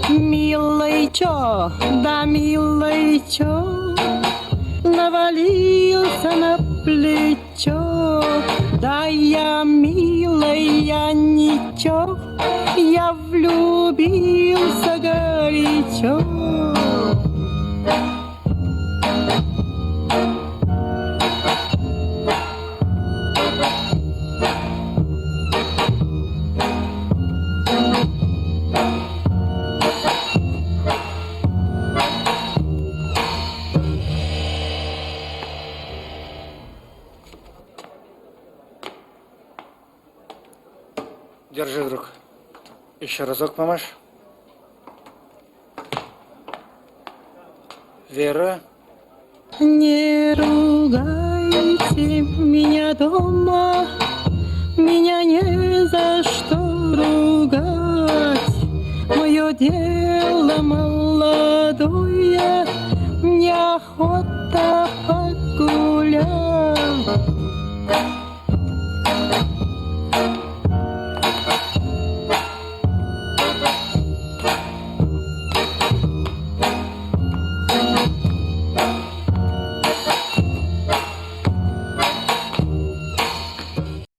Милый чё, да милый чё, навалился на плечо. Да я милая ничего, я влюбился горячо. Держи, друг. Еще разок помашь. Вера. Не ругайте меня дома, меня не за что